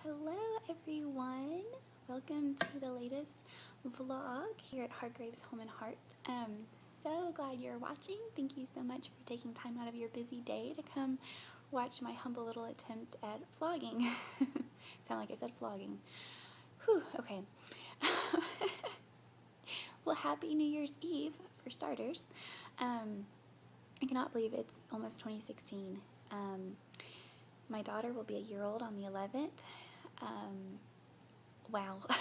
Hello everyone, welcome to the latest vlog here at Hargrave's Home and Hearth. So glad you're watching. Thank you so much for taking time out of your busy day to come watch my humble little attempt at vlogging. Sound like I said vlogging. Whew, okay. Well, happy New Year's Eve for starters. I cannot believe it's almost 2016. My daughter will be a year old on the 11th. Wow. I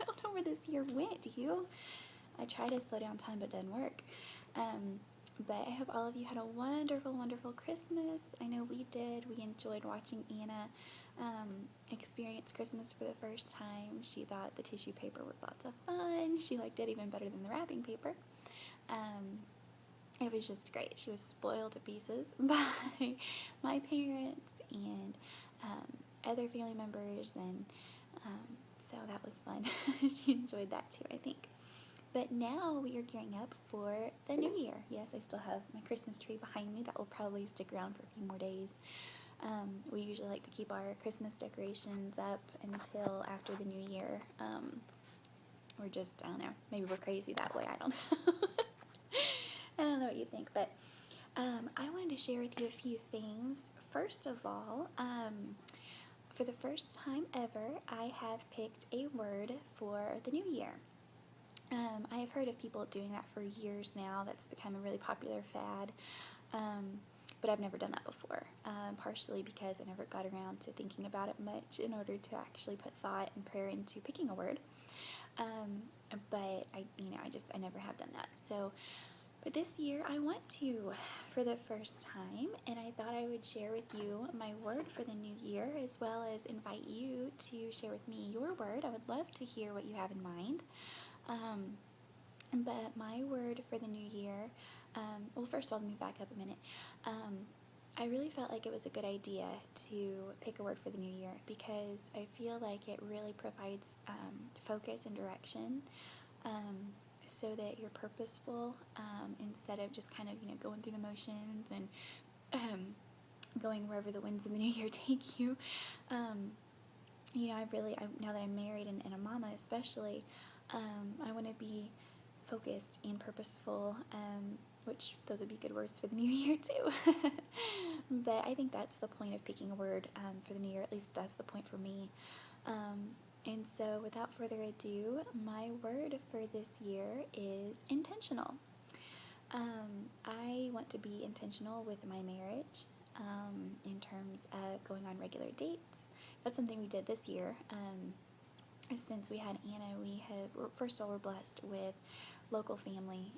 don't know where this year went, do you? I try to slow down time, but it doesn't work. But I hope all of you had a wonderful, wonderful Christmas. I know we did. We enjoyed watching Anna experience Christmas for the first time. She thought the tissue paper was lots of fun. She liked it even better than the wrapping paper. It was just great. She was spoiled to pieces by my parents and other family members, and so that was fun. She enjoyed that too, I think. But now we are gearing up for the new year. Yes, I still have my Christmas tree behind me. That will probably stick around for a few more days. We usually like to keep our Christmas decorations up until after the new year. We're just, I don't know, maybe we're crazy that way, I don't know. I don't know what you think, but I wanted to share with you a few things. First of all, for the first time ever, I have picked a word for the new year. I have heard of people doing that for years now. That's become a really popular fad, but I've never done that before, partially because I never got around to thinking about it much in order to actually put thought and prayer into picking a word. But I never have done that. So, but this year I want to, for the first time, and I thought I would share with you my word for the new year, as well as invite you to share with me your word. I would love to hear what you have in mind. But my word for the new year, well, first of all, let me back up a minute. I really felt like it was a good idea to pick a word for the new year because I feel like it really provides focus and direction, so that you're purposeful, instead of just kind of going through the motions and going wherever the winds of the new year take you. Now that I'm married and a mama especially, I want to be focused and purposeful, which those would be good words for the new year too. But I think that's the point of picking a word for the new year. At least that's the point for me. And so without further ado, my word for this year is intentional. I want to be intentional with my marriage, in terms of going on regular dates. That's something we did this year. Since we had Anna, first of all, we're blessed with local family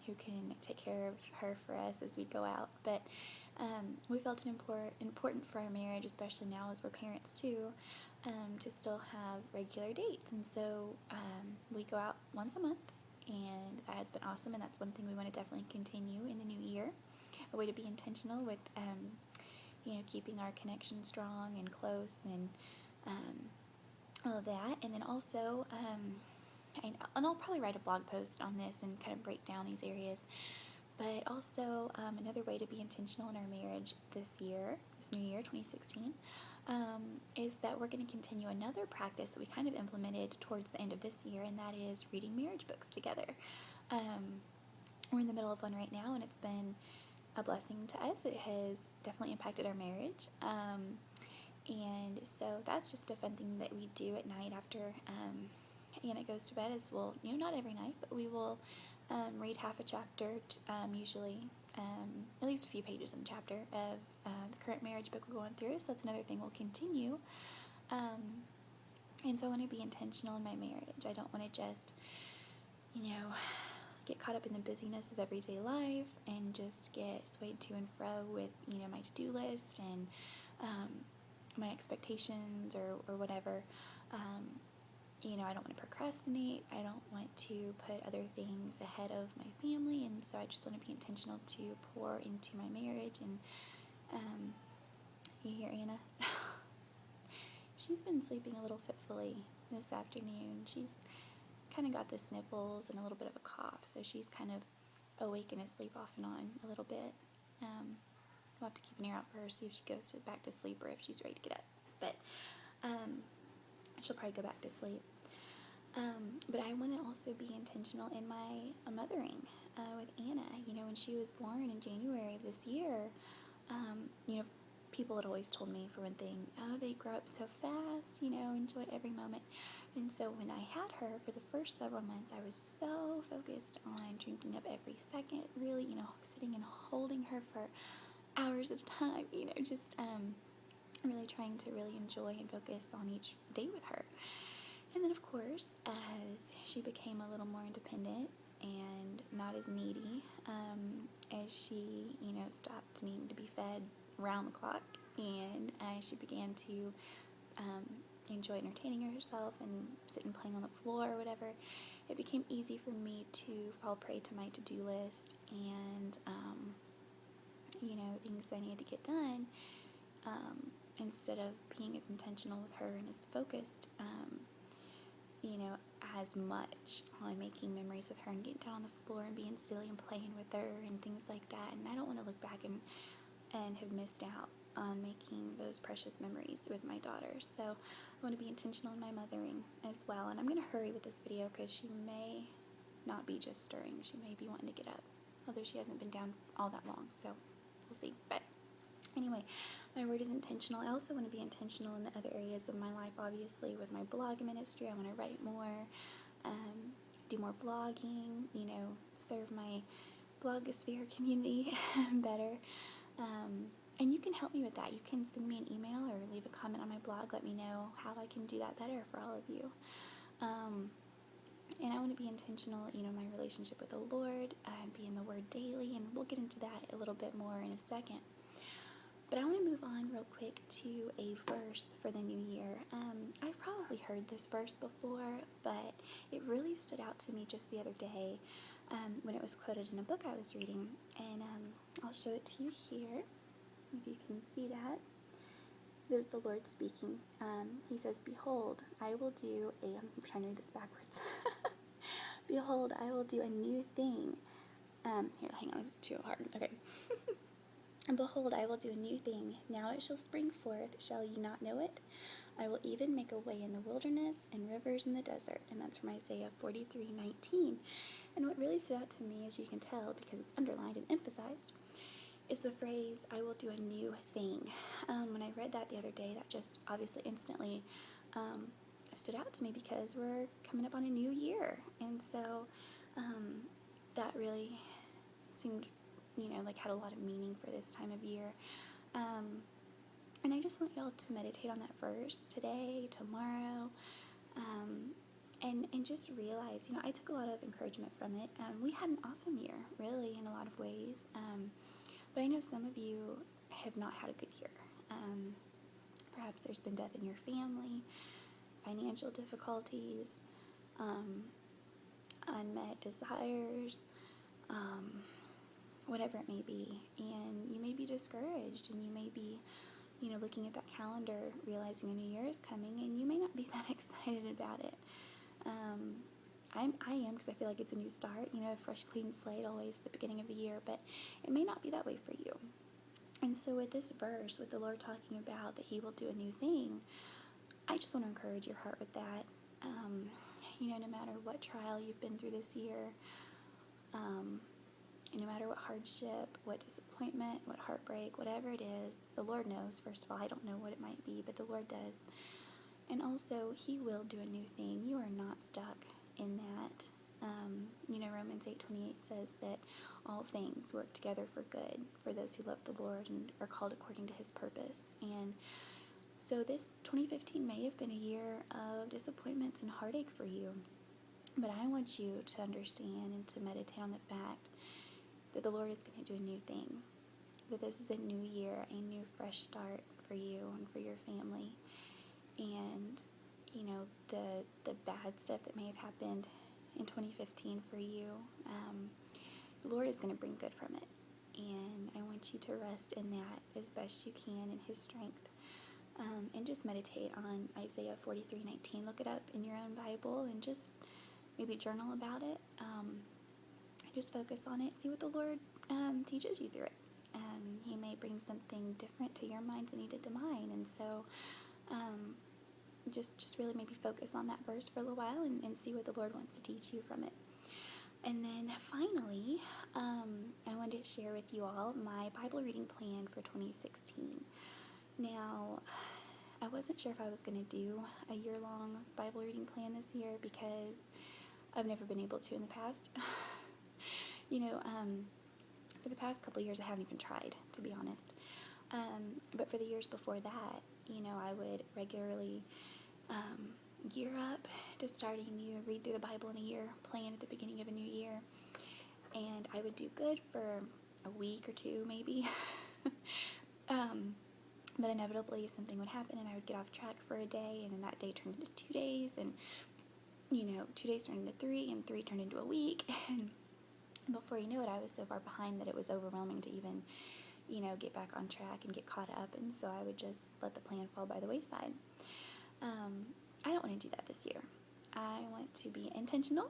who can take care of her for us as we go out. But we felt it important for our marriage, especially now as we're parents too, to still have regular dates. And so we go out once a month, and that has been awesome, and that's one thing we want to definitely continue in the new year. A way to be intentional with keeping our connection strong and close, and all of that. And then also, and I'll probably write a blog post on this and kind of break down these areas. But also, another way to be intentional in our marriage this new year, 2016, is that we're going to continue another practice that we kind of implemented towards the end of this year, and that is reading marriage books together. We're in the middle of one right now, and it's been a blessing to us. It has definitely impacted our marriage. And so that's just a fun thing that we do at night after Anna goes to bed. Is not every night, but we will read half a chapter, usually at least a few pages in the chapter of the current marriage book we're going through. So that's another thing we'll continue. And so I want to be intentional in my marriage. I don't want to just, get caught up in the busyness of everyday life and just get swayed to and fro with, my to-do list and my expectations or whatever. I don't want to procrastinate. I don't want to put other things ahead of my family, and so I just want to be intentional to pour into my marriage. And you hear Anna? She's been sleeping a little fitfully this afternoon. She's kind of got the sniffles and a little bit of a cough, so she's kind of awake and asleep off and on a little bit. We'll have to keep an ear out for her, see if she goes back to sleep or if she's ready to get up. But she'll probably go back to sleep. But I want to also be intentional in my mothering with Anna. You know, when she was born in January of this year, you know, people had always told me, for one thing, oh, they grow up so fast, you know, enjoy every moment. And so when I had her for the first several months, I was so focused on drinking up every second, really, you know, sitting and holding her for hours at a time, you know, just really trying to really enjoy and focus on each date with her. And then, of course, as she became a little more independent and not as needy, as she, you know, stopped needing to be fed round the clock, and as she began to enjoy entertaining herself and sitting playing on the floor or whatever, it became easy for me to fall prey to my to-do list and, you know, things that I needed to get done, instead of being as intentional with her and as focused, you know, as much on making memories with her and getting down on the floor and being silly and playing with her and things like that. And I don't want to look back and have missed out on making those precious memories with my daughter. So I want to be intentional in my mothering as well. And I'm going to hurry with this video because she may not be just stirring. She may be wanting to get up, although she hasn't been down all that long. So we'll see. But anyway, my word is intentional. I also want to be intentional in the other areas of my life, obviously, with my blog ministry. I want to write more, do more blogging, you know, serve my blogosphere community better. And you can help me with that. You can send me an email or leave a comment on my blog. Let me know how I can do that better for all of you. And I want to be intentional, you know, my relationship with the Lord, be in the Word daily, and we'll get into that a little bit more in a second. But I want to move on real quick to a verse for the new year. I've probably heard this verse before, but it really stood out to me just the other day when it was quoted in a book I was reading. And I'll show it to you here, if you can see that. This is the Lord speaking. He says, "Behold, I will do a..." I'm trying to read this backwards. "Behold, I will do a new thing." Here, hang on, it's too hard. Okay. "And behold, I will do a new thing. Now it shall spring forth. Shall ye not know it? I will even make a way in the wilderness and rivers in the desert." And that's from Isaiah 43:19. And what really stood out to me, as you can tell, because it's underlined and emphasized, is the phrase, "I will do a new thing." When I read that the other day, that just obviously instantly stood out to me because we're coming up on a new year. And so that really seemed, you know, like had a lot of meaning for this time of year. And I just want y'all to meditate on that verse today, tomorrow, and just realize, you know, I took a lot of encouragement from it. We had an awesome year, really, in a lot of ways. But I know some of you have not had a good year. Perhaps there's been death in your family, financial difficulties, unmet desires, whatever it may be. And you may be discouraged, and you may be, you know, looking at that calendar, realizing a new year is coming, and you may not be that excited about it. I am, because I feel like it's a new start, you know, a fresh, clean slate always at the beginning of the year, but it may not be that way for you. And so with this verse, with the Lord talking about that He will do a new thing, I just want to encourage your heart with that. You know, no matter what trial you've been through this year, no matter what hardship, what disappointment, what heartbreak, whatever it is, the Lord knows. First of all, I don't know what it might be, but the Lord does. And also, He will do a new thing. You are not stuck in that. You know, Romans 8:28 says that all things work together for good for those who love the Lord and are called according to His purpose. And so this 2015 may have been a year of disappointments and heartache for you, but I want you to understand and to meditate on the fact that the Lord is going to do a new thing, that this is a new year, a new fresh start for you and for your family. And, you know, the bad stuff that may have happened in 2015 for you, the Lord is going to bring good from it. And I want you to rest in that as best you can in His strength. And just meditate on Isaiah 43:19. Look it up in your own Bible and just maybe journal about it. Just focus on it. See what the Lord teaches you through it. He may bring something different to your mind than He did to mine. And so just really maybe focus on that verse for a little while and see what the Lord wants to teach you from it. And then finally, I wanted to share with you all my Bible reading plan for 2016. Now, I wasn't sure if I was going to do a year-long Bible reading plan this year because I've never been able to in the past. For the past couple of years, I haven't even tried, to be honest. But for the years before that, I would regularly gear up to starting a new read through the Bible in a year plan at the beginning of a new year. And I would do good for a week or two, maybe. But inevitably something would happen and I would get off track for a day, and then that day turned into 2 days, and 2 days turned into 3, and 3 turned into a week. And before you knew it, I was so far behind that it was overwhelming to even, get back on track and get caught up. And so I would just let the plan fall by the wayside. I don't want to do that this year. I want to be intentional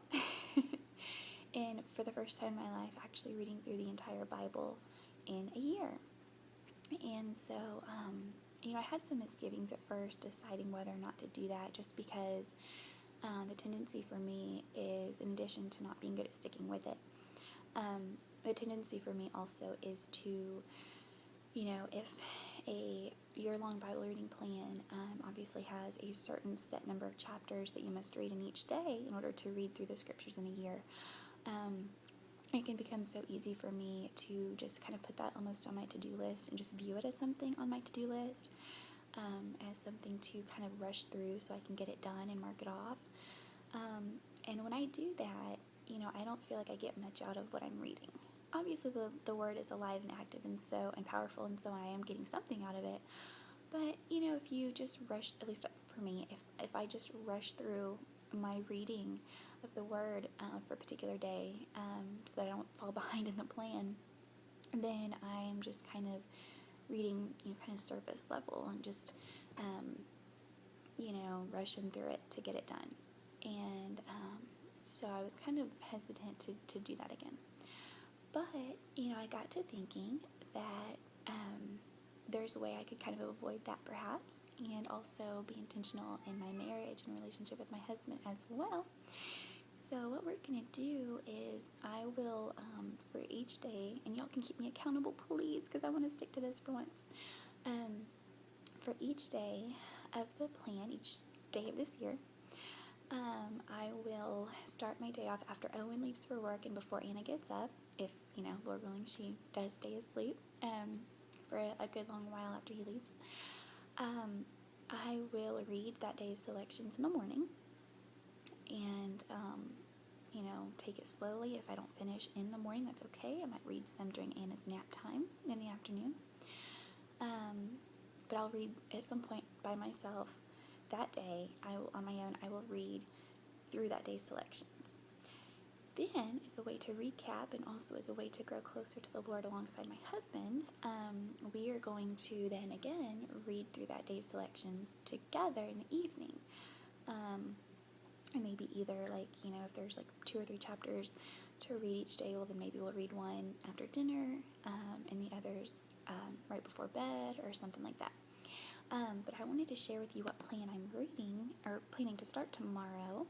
and for the first time in my life actually reading through the entire Bible in a year. And so, I had some misgivings at first deciding whether or not to do that, just because the tendency for me is, in addition to not being good at sticking with it, the tendency for me also is to, if a year-long Bible reading plan obviously has a certain set number of chapters that you must read in each day in order to read through the scriptures in a year, it can become so easy for me to just kind of put that almost on my to-do list and just view it as something on my to-do list, as something to kind of rush through so I can get it done and mark it off. And when I do that, I don't feel like I get much out of what I'm reading. Obviously, the word is alive and active and powerful, and so I am getting something out of it. But, if you just rush, at least for me, if I just rush through my reading of the word for a particular day, so that I don't fall behind in the plan, then I am just kind of reading, kind of surface level and just, rushing through it to get it done. And so I was kind of hesitant to do that again. But, I got to thinking that there's a way I could kind of avoid that perhaps, and also be intentional in my marriage and relationship with my husband as well. So what we're going to do is I will, for each day, and y'all can keep me accountable, please, because I want to stick to this for once. For each day of the plan, each day of this year, I will start my day off after Owen leaves for work and before Anna gets up, if, Lord willing, she does stay asleep for a good long while after he leaves. I will read that day's selections in the morning and, take it slowly. If I don't finish in the morning, that's okay. I might read some during Anna's nap time in the afternoon. But I'll read at some point by myself that day. On my own, I will read through that day's selections. Then, as a way to recap and also as a way to grow closer to the Lord alongside my husband, we are going to then again read through that day's selections together in the evening. And maybe either if there's 2 or 3 chapters to read each day, well then maybe we'll read one after dinner, and the others right before bed or something like that. But I wanted to share with you what plan I'm reading or planning to start tomorrow.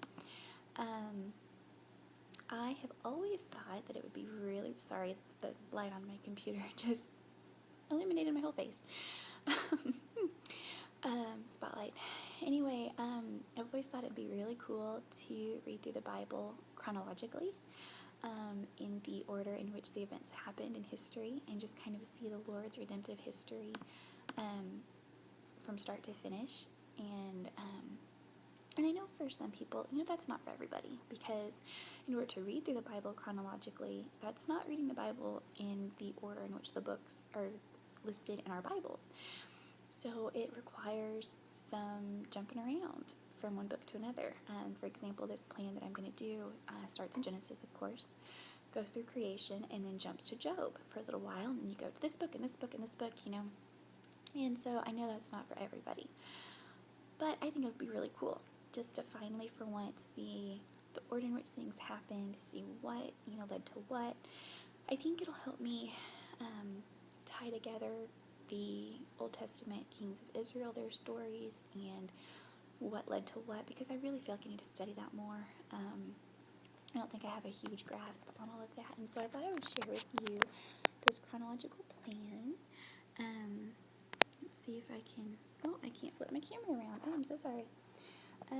I have always thought that it would be really, sorry, the light on my computer just illuminated my whole face. Spotlight. Anyway, I've always thought it'd be really cool to read through the Bible chronologically, in the order in which the events happened in history, and just kind of see the Lord's redemptive history from start to finish. And I know for some people, that's not for everybody, because in order to read through the Bible chronologically, that's not reading the Bible in the order in which the books are listed in our Bibles. So it requires some jumping around from one book to another. For example, this plan that I'm going to do starts in Genesis, of course, goes through creation, and then jumps to Job for a little while, and then you go to this book and this book and this book, And so I know that's not for everybody. But I think it would be really cool just to finally, for once, see the order in which things happened, see what, led to what. I think it'll help me tie together the Old Testament kings of Israel, their stories, and what led to what, because I really feel like I need to study that more. I don't think I have a huge grasp on all of that, and so I thought I would share with you this chronological plan. Let's see if I can. Oh, I can't flip my camera around. Oh, I'm so sorry. I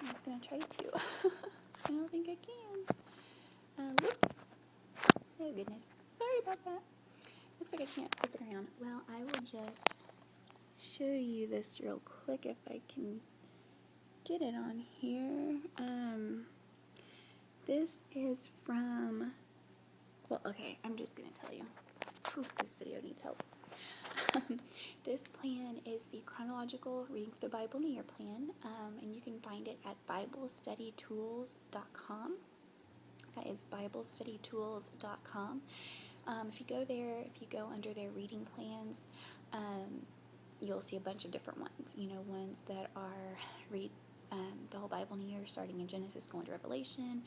was gonna try to. I don't think I can. Whoops. Oh goodness. Sorry about that. Looks like I can't flip it around. Well, I will just show you this real quick if I can get it on here. This is from, well, okay, I'm just going to tell you. Whew, this video needs help. This plan is the chronological Reading Through the Bible in a Year plan, and you can find it at BibleStudyTools.com. That is BibleStudyTools.com. If you go there, if you go under their reading plans, you'll see a bunch of different ones. Ones that are read the whole Bible in a year, starting in Genesis, going to Revelation.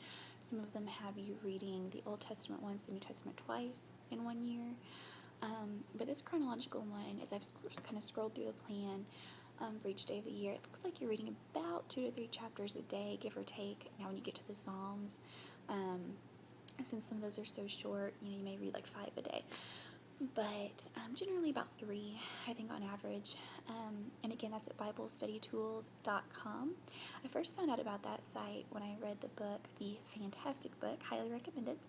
Some of them have you reading the Old Testament once, the New Testament twice in 1 year. But this chronological one, as I've just kind of scrolled through the plan for each day of the year, it looks like you're reading about 2 to 3 chapters a day, give or take. Now when you get to the Psalms, since some of those are so short, you may read like 5 a day. But generally about 3, I think, on average. And again, that's at BibleStudyTools.com. I first found out about that site when I read the book, the fantastic book, highly recommended,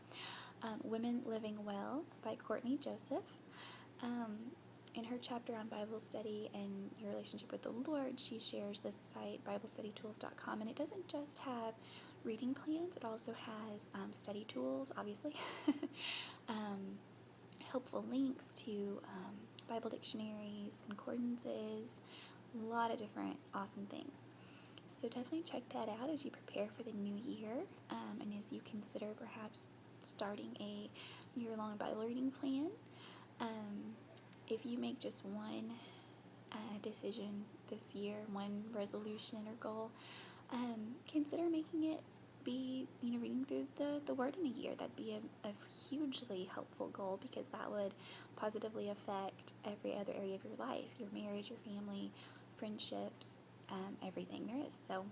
Women Living Well by Courtney Joseph. In her chapter on Bible study and your relationship with the Lord, she shares this site, BibleStudyTools.com, and it doesn't just have reading plans, it also has study tools, obviously. Helpful links to Bible dictionaries, concordances, a lot of different awesome things. So definitely check that out as you prepare for the new year, and as you consider perhaps starting a year-long Bible reading plan. If you make just one decision this year, one resolution or goal, consider making it be, reading through the Word in a year. That'd be a hugely helpful goal, because that would positively affect every other area of your life, your marriage, your family, friendships, everything there is. So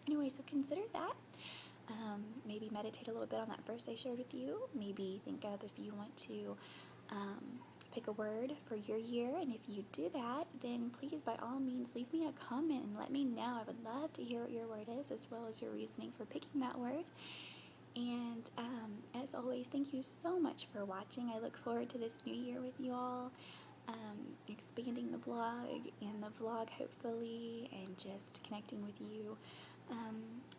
anyway, so consider that. Maybe meditate a little bit on that verse I shared with you. Maybe think of if you want to pick a word for your year, and if you do that, then please, by all means, leave me a comment and let me know. I would love to hear what your word is, as well as your reasoning for picking that word. And as always, thank you so much for watching. I look forward to this new year with you all, expanding the blog and the vlog, hopefully, and just connecting with you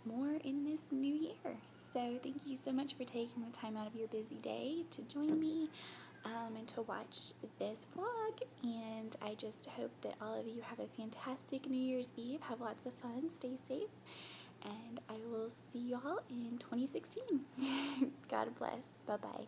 more in this new year. So thank you so much for taking the time out of your busy day to join me and to watch this vlog. And I just hope that all of you have a fantastic New Year's Eve. Have lots of fun. Stay safe. And I will see y'all in 2016. God bless. Bye-bye.